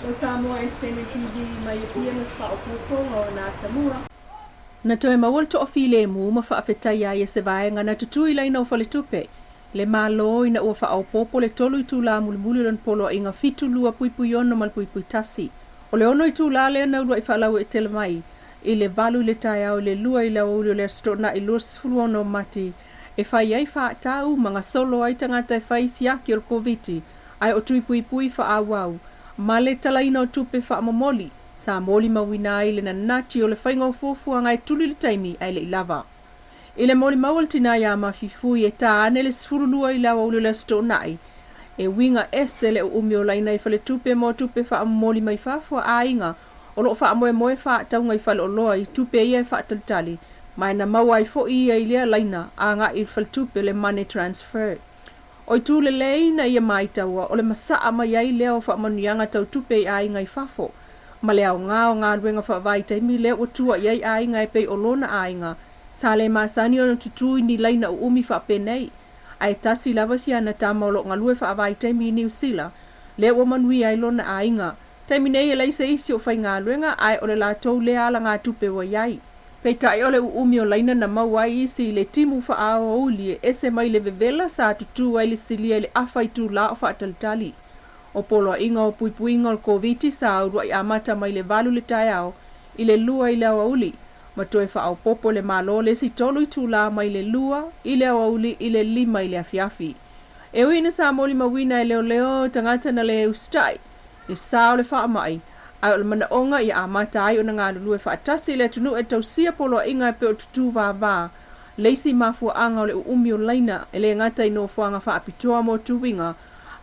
O Samoa Entertainment TV mai ia na whaopopo o nā Samoa. Na toe mawal to ofile mu ma whaafetai ai se vaenga na tutui laina o whale tupe. Le malo ina ua whaopopo le tolu i tūla mulimuli lan polo inga fitu lua puipui ono mal puipui tasi. O le ono i tūla le na ulua i whalau e tele mai. I le valu le tai au le lua i la uli o le stona i lua sifuru ono mati. E whai ai whaatau mga solo ai tangata e whai siaki o koviti. Ai o tui puipui wha awau. Ma le talaina o tupe wha mamoli. Sa moli mawina ai le na nati o le whainga o fufua ngai tuli le taimi ai le ilava. I le moli mawal tina ia mawhifui e tā ane le sifuru lua i lawa ulu le stonai. E winga ese le umi o laina i whale tupe mo tupe wha mamoli mai whafua a inga. O lo wha moe moe wha taunga i whale o loa i tupe ia e wha talitali. Mai na maua i fo ia i lea laina a ngā i whale tupe le money transfer. O i tū le leina ia mai taua o le masaa mai ai lea o wha manuianga tau tupe i a inga i whafo. Ma le au ngā ruenga whaavai taimi lea o tua iai a inga e pei o lona a inga. Sa le masani o na tutui ni laina o umi whaapenei. Ai tasi lava si ana tama o lo ngalue whaavai taimi i New Zealand. Lea o manui ai lona a inga. Taimi nei e leise isi o whai ngā ruenga ai o le lātou lea ala ngā tupe wa iai. Pei tai o le umi o laina na mauai isi le timu wha o uli e ese mai le vevela sa tutu ai le silia le awhai tū la o whaatalitali. O polo inga o puipuinga o koviti sa aurua i amata mai le valu le tai au i le lua i le awa uli. Ma toe wha au popo le malo le si tolu i tūla mai le lua i le awa uli i le lima i le afiafi. E uina sa moli mawina e leo leo tangata na le ustai. Le sao le wha mai. Ai o le mana onga i amata ai o na ngā lulu e wha atasi le tunu e tausia polo inga e pe o tutu vā. Leisi mafua anga o le umi o laina e le ngata i no fuanga wha apitoa mo tuwinga.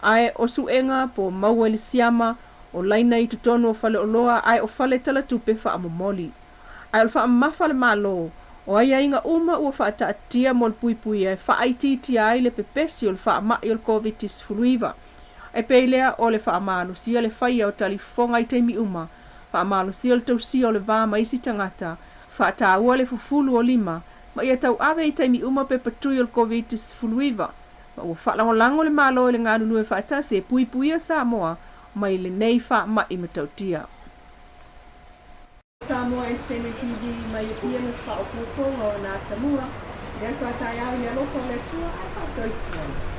Ai o suenga po maua le siama o laina i tutonu o fale o loa ai o fale tala tupe wha amomoli. Ai o wha amafa le malo o ai inga uma ua wha ataatia mo le puipui e wha aititi ai le pepesi o le wha amai o le COVID-19 fuluiva. E peilea o le wha amalu sia le whaia o talifonga i teimi uma. Wha amalu sia le tausia o le vāma isi tangata. Wha ataua le fufulu o lima. Ma ia tau ave i teimi uma pe patui o le COVID-19 fuluiva. Ma ua whalangolango le malo le ngā nunu e whaatasi e puipuia Samoa mai le nei wha mai matautia. Samoa Entertainment TV mai ia na whaopopo o nā Samoa. Ia sa tai au i aloko le tua ai wha soifua.